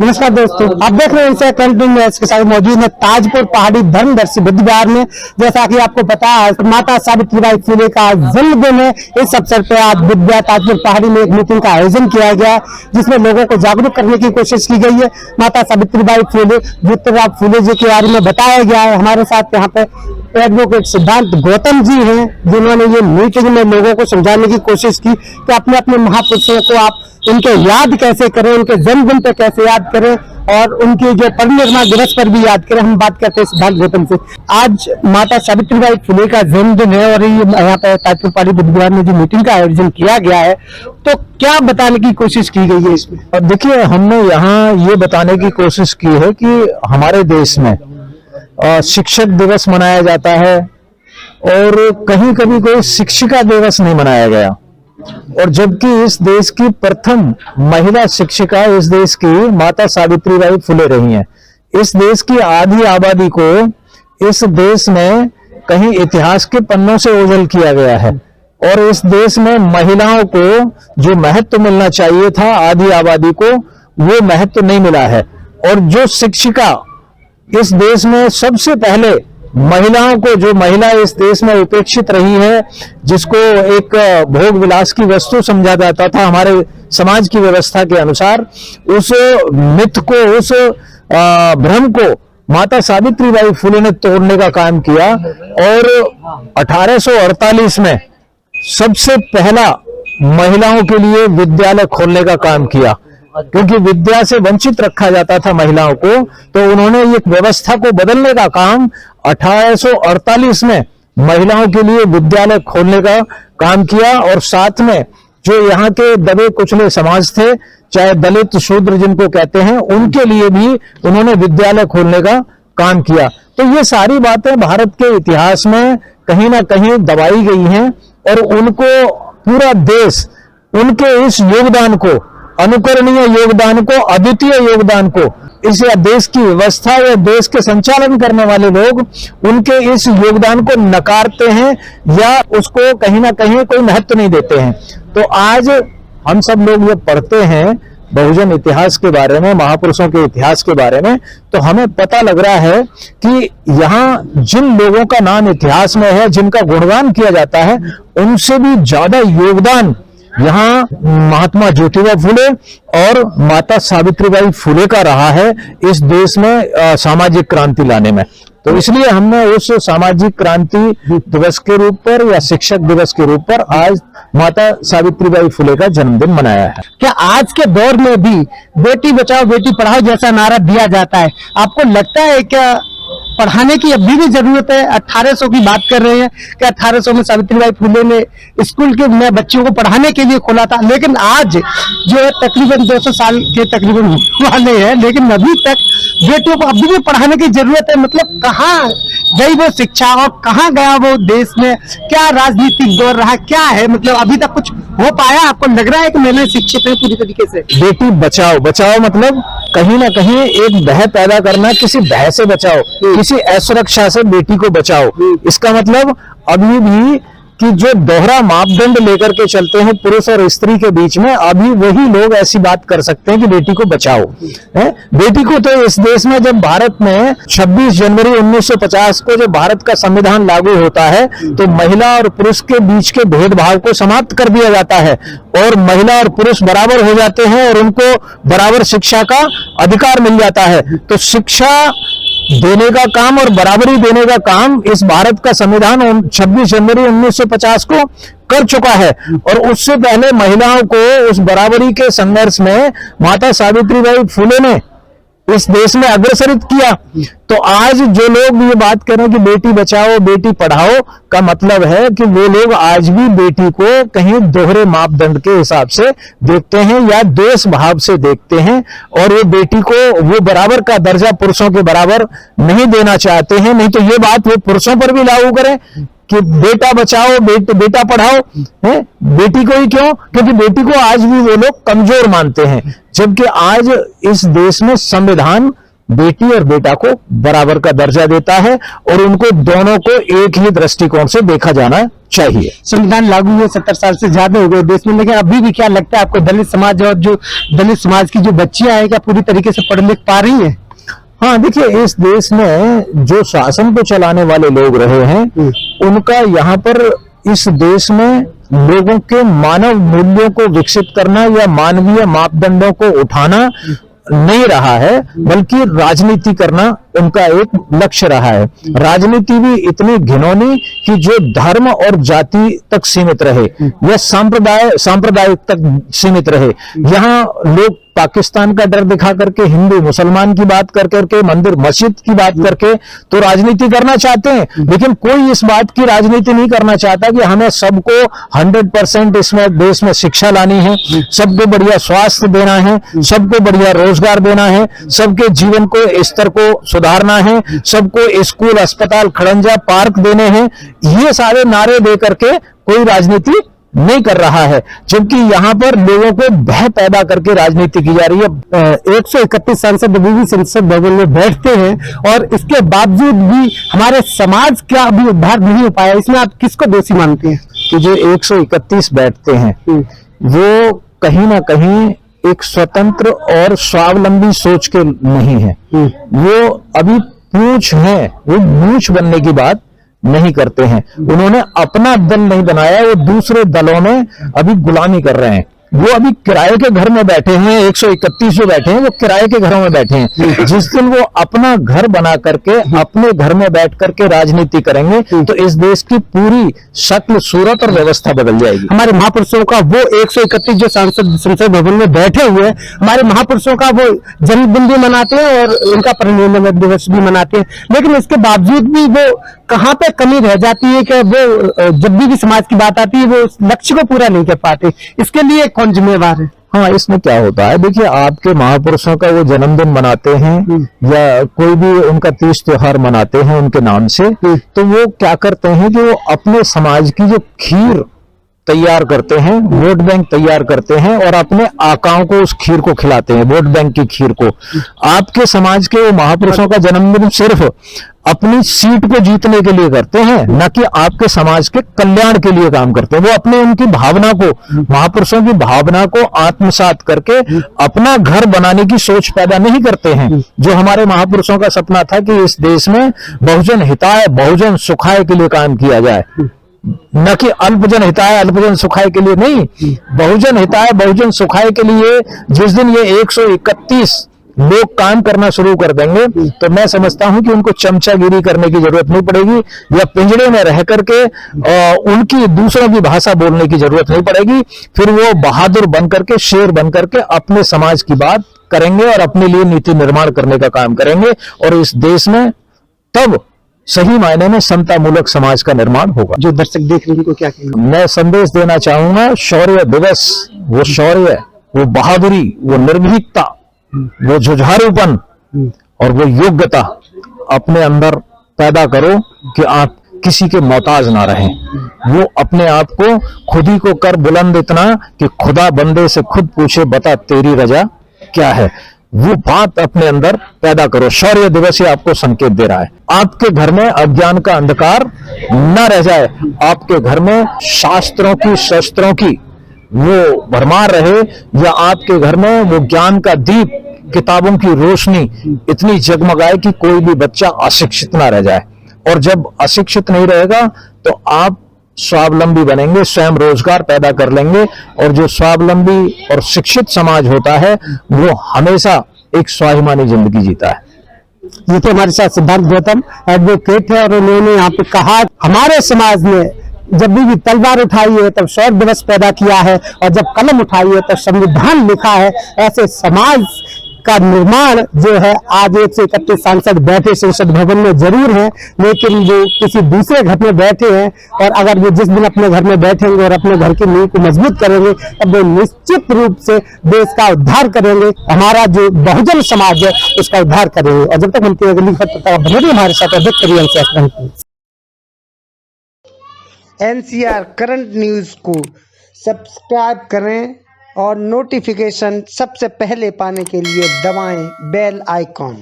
नमस्कार दोस्तों, आप देख रहे हैं इनसे कंटिन्यू के साथ मौजूद है ताजपुर पहाड़ी धर्मदर्शी बुद्ध विहार में। जैसा कि आपको पता है, माता सावित्रीबाई फुले का जन्मदिन है। इस अवसर पर आज बुद्ध विहार ताजपुर पहाड़ी में एक मीटिंग का आयोजन किया गया, जिसमें लोगों को जागरूक करने की कोशिश की गई है। माता सावित्रीबाई फुले, ज्योतिराव फुले जी के बारे में बताया गया है। हमारे साथ यहाँ पे एडवोकेट सिद्धांत गौतम जी हैं, जिन्होंने ये मीटिंग में लोगों को समझाने की कोशिश की कि अपने अपने महापुरुषों को आप उनके याद कैसे करें, उनके जन्मदिन पर कैसे याद करें और उनके जो परिनिर्वाण दिवस पर भी याद करें। हम बात करते हैं सिद्धांत गौतम से। आज माता सावित्रीबाई फुले का जन्मदिन है और ये यहाँ पे ताजपुर पहाड़ी बुद्ध विहार में जो मीटिंग का आयोजन किया गया है, तो क्या बताने की कोशिश की गई है इसमें? अब देखिए, हमने यहाँ ये बताने की कोशिश की है कि हमारे देश में शिक्षक दिवस मनाया जाता है और कहीं कभी कोई शिक्षिका दिवस नहीं मनाया गया, और जबकि इस देश की प्रथम महिला शिक्षिका इस देश की माता सावित्रीबाई फुले रही हैं। इस देश की आधी आबादी को इस देश में कहीं इतिहास के पन्नों से ओझल किया गया है, और इस देश में महिलाओं को जो महत्व मिलना चाहिए था आधी आबादी को, वो महत्व नहीं मिला है। और जो शिक्षिका इस देश में सबसे पहले महिलाओं को, जो महिला इस देश में उपेक्षित रही है, जिसको एक भोग विलास की वस्तु समझा जाता था हमारे समाज की व्यवस्था के अनुसार, उस मिथ को, उस भ्रम को माता सावित्रीबाई फुले ने तोड़ने का काम किया। और 1848 में सबसे पहला महिलाओं के लिए विद्यालय खोलने का काम किया, क्योंकि विद्या से वंचित रखा जाता था महिलाओं को। तो उन्होंने एक व्यवस्था को बदलने का काम 1848 में महिलाओं के लिए विद्यालय खोलने का काम किया। और साथ में जो यहाँ के दबे कुचले समाज थे, चाहे दलित शूद्र जिनको कहते हैं, उनके लिए भी उन्होंने विद्यालय खोलने का काम किया। तो ये सारी बातें भारत के इतिहास में कहीं ना कहीं दबाई गई हैं, और उनको पूरा देश उनके इस योगदान को, अनुकरणीय योगदान को, अद्वितीय योगदान को, इस देश की व्यवस्था या देश के संचालन करने वाले लोग उनके इस योगदान को नकारते हैं या उसको कहीं ना कहीं कोई महत्व नहीं देते हैं। तो आज हम सब लोग जब पढ़ते हैं बहुजन इतिहास के बारे में, महापुरुषों के इतिहास के बारे में, तो हमें पता लग रहा है कि यहाँ जिन लोगों का नाम इतिहास में है, जिनका गुणगान किया जाता है, उनसे भी ज्यादा योगदान यहाँ महात्मा ज्योतिबा फुले और माता सावित्रीबाई फुले का रहा है इस देश में सामाजिक क्रांति लाने में। तो इसलिए हमने उस सामाजिक क्रांति दिवस के रूप पर या शिक्षक दिवस के रूप पर आज माता सावित्रीबाई फुले का जन्मदिन मनाया है। क्या आज के दौर में भी बेटी बचाओ बेटी पढ़ाओ जैसा नारा दिया जाता है? आपको लगता है क्या पढ़ाने की अभी भी जरूरत है? 1800 की बात कर रहे हैं कि 1800 में सावित्रीबाई फुले ने स्कूल के में बच्चों को पढ़ाने के लिए खोला था, लेकिन आज जो है तकरीबन 200 साल के तकरीबन वाले हैं, लेकिन अभी तक बेटियों को अभी भी पढ़ाने की जरूरत है। मतलब कहाँ गई वो शिक्षा और कहाँ गया वो देश में? क्या राजनीतिक दौर रहा, क्या है? मतलब अभी तक कुछ हो पाया? आपको लग रहा है कि मैंने शिक्षित है पूरी तरीके से? बेटी बचाओ, बचाओ मतलब कहीं ना कहीं एक भय पैदा करना, किसी भय से बचाओ, किसी असुरक्षा से बेटी को बचाओ। इसका मतलब अभी भी कि जो दोहरा मापदंड लेकर के चलते हैं पुरुष और स्त्री के बीच में, अभी वही लोग ऐसी बात कर सकते हैं कि बेटी को बचाओ। बेटी को तो इस देश में जब भारत में 26 जनवरी 1950 को जब भारत का संविधान लागू होता है, तो महिला और पुरुष के बीच के भेदभाव को समाप्त कर दिया जाता है और महिला और पुरुष बराबर हो जाते हैं और उनको बराबर शिक्षा का अधिकार मिल जाता है। तो शिक्षा देने का काम और बराबरी देने का काम इस भारत का संविधान 26 जनवरी 1950 को कर चुका है। और उससे पहले महिलाओं को उस बराबरी के संघर्ष में माता सावित्रीबाई फुले ने इस देश में अग्रसरित किया। तो आज जो लोग ये बात कर रहे हैं कि बेटी बचाओ बेटी पढ़ाओ, का मतलब है कि वो लोग आज भी बेटी को कहीं दोहरे मापदंड के हिसाब से देखते हैं या द्वेष भाव से देखते हैं, और वो बेटी को वो बराबर का दर्जा पुरुषों के बराबर नहीं देना चाहते हैं। नहीं तो ये बात वो पुरुषों पर भी लागू करें कि बेटा बचाओ बेटा पढ़ाओ, है बेटी को ही क्यों? क्योंकि बेटी को आज भी वो लोग कमजोर मानते हैं, जबकि आज इस देश में संविधान बेटी और बेटा को बराबर का दर्जा देता है और उनको दोनों को एक ही दृष्टिकोण से देखा जाना चाहिए। संविधान लागू हुए 70 साल से ज्यादा हो गए देश में, लेकिन अभी भी क्या लगता है आपको दलित समाज और जो दलित समाज की जो बच्चियां हैं क्या पूरी तरीके से पढ़ लिख पा रही हैं? हाँ, देखिए, इस देश में जो शासन को चलाने वाले लोग रहे हैं, उनका यहाँ पर इस देश में लोगों के मानव मूल्यों को विकसित करना या मानवीय मापदंडों को उठाना नहीं रहा है, बल्कि राजनीति करना उनका एक लक्ष्य रहा है। राजनीति भी इतनी घिनौनी कि जो धर्म और जाति तक सीमित रहे या सांप्रदायिक तक सीमित रहे। यहाँ लोग पाकिस्तान का डर दिखा करके, हिंदू मुसलमान की बात कर करके, मंदिर मस्जिद की बात करके तो राजनीति करना चाहते हैं, लेकिन कोई इस बात की राजनीति नहीं करना चाहता कि हमें सबको 100% इसमें देश में शिक्षा लानी है, सबको बढ़िया स्वास्थ्य देना है, सबको बढ़िया रोजगार देना है, सबके जीवन को स्तर को सुधारना है, सबको स्कूल, अस्पताल, खड़ंजा, पार्क देने हैं। ये सारे नारे दे करके कोई राजनीति नहीं कर रहा है, जबकि यहाँ पर लोगों को भय पैदा करके राजनीति की जा रही है। 131 सांसद अभी भी संसद भवन में बैठते हैं और इसके बावजूद भी हमारे समाज का अभी उद्धार नहीं हो पाया, इसमें आप किसको दोषी मानते हैं? कि जो 131 बैठते हैं वो कहीं ना कहीं एक स्वतंत्र और स्वावलंबी सोच के नहीं है, वो अभी पूंछ है, वो मूंछ बनने की बात नहीं करते हैं। उन्होंने अपना दल नहीं बनाया, वो दूसरे दलों में अभी गुलामी कर रहे हैं। वो अभी किराए के घर में बैठे हैं, 131 जो बैठे हैं वो किराए के घरों में बैठे हैं। जिस दिन वो अपना घर बना करके अपने घर में बैठ करके राजनीति करेंगे तो इस देश की पूरी शक्ल, सूरत और व्यवस्था बदल जाएगी। हमारे महापुरुषों का वो 131 जो सांसद संसद भवन में बैठे हुए, हमारे महापुरुषों का वो जन्मदिन भी मनाते हैं और उनका परिनिर्वाण दिवस भी मनाते हैं, लेकिन इसके बावजूद भी वो कहाँ पे कमी रह जाती है कि वो जब भी समाज की बात आती है वो उस लक्ष्य को पूरा नहीं कर पाते। इसके लिए कौन जिम्मेवार है? हाँ, इसमें क्या होता है, देखिए, आपके महापुरुषों का वो जन्मदिन मनाते हैं या कोई भी उनका तीज त्योहार मनाते हैं उनके नाम से, तो वो क्या करते हैं कि वो अपने समाज की जो खीर तैयार करते हैं, वोट बैंक तैयार करते हैं और अपने आकाओं को उस खीर को खिलाते हैं, वोट बैंक की खीर को। आपके समाज के वो महापुरुषों का जन्मदिन सिर्फ अपनी सीट को जीतने के लिए करते हैं, न कि आपके समाज के कल्याण के लिए काम करते हैं। वो अपने उनकी भावना को, महापुरुषों की भावना को आत्मसात करके अपना घर बनाने की सोच पैदा नहीं करते हैं। जो हमारे महापुरुषों का सपना था कि इस देश में बहुजन हिताय, बहुजन सुखाय के लिए काम किया जाए, न कि अल्पजन हिताय, अल्पजन सुखाय के लिए नहीं, बहुजन हिताय, बहुजन सुखाय के लिए। जिस दिन ये 131 लोग काम करना शुरू कर देंगे तो मैं समझता हूं कि उनको चमचागिरी करने की जरूरत नहीं पड़ेगी या पिंजड़े में रह करके उनकी दूसरों की भाषा बोलने की जरूरत नहीं पड़ेगी। फिर वो बहादुर बन करके, शेर बन करके अपने समाज की बात करेंगे और अपने लिए नीति निर्माण करने का काम करेंगे और इस देश में तब सही मायने में समता मूलक समाज का निर्माण होगा। जो दर्शक देख रहे हैं उनको क्या कहेंगे? मैं संदेश देना चाहूंगा, शौर्य दिवस, वो शौर्य, वो बहादुरी, वो निर्भीकता, वो जुझारूपन और वो योग्यता अपने अंदर पैदा करो कि आप किसी के मोहताज ना रहें। वो अपने आप को खुद ही को कर बुलंद इतना कि खुदा बंदे से खुद पूछे, बता तेरी रजा क्या है। वो बात अपने अंदर पैदा करो। शौर्य दिवस ये आपको संकेत दे रहा है। आपके घर में अज्ञान का अंधकार न रह जाए, आपके घर में शास्त्रों की, शस्त्रों की वो भरमार रहे, या आपके घर में वो ज्ञान का दीप, किताबों की रोशनी इतनी जगमगाए कि कोई भी बच्चा अशिक्षित ना रह जाए। और जब अशिक्षित नहीं रहेगा तो आप स्वावलंबी बनेंगे, स्वयं रोजगार पैदा कर लेंगे। और जो स्वावलंबी और शिक्षित समाज होता है वो हमेशा एक स्वाभिमानी जिंदगी जीता है। ये तो हमारे साथ सिद्धार्थ गौतम एडवोकेट है और उन्होंने यहाँ पे कहा हमारे समाज में जब भी तलवार उठाई है तब शौर्य दिवस पैदा किया है और जब कलम उठाई है तब संविधान लिखा है। ऐसे समाज का निर्माण जो है आज 131 सांसद बैठे संसद भवन में जरूर है, लेकिन वो किसी दूसरे घर में बैठे हैं। और अगर वो जिस दिन अपने घर में बैठेंगे और अपने घर की नींव को मजबूत करेंगे तब वो निश्चित रूप से देश का उद्धार करेंगे, हमारा जो बहुजन समाज है उसका उद्धार करेंगे। और जब तक हम अगली खबर बने हमारे साथ NCR करंट न्यूज को सब्सक्राइब करें और नोटिफिकेशन सबसे पहले पाने के लिए दबाएं बेल आइकॉन।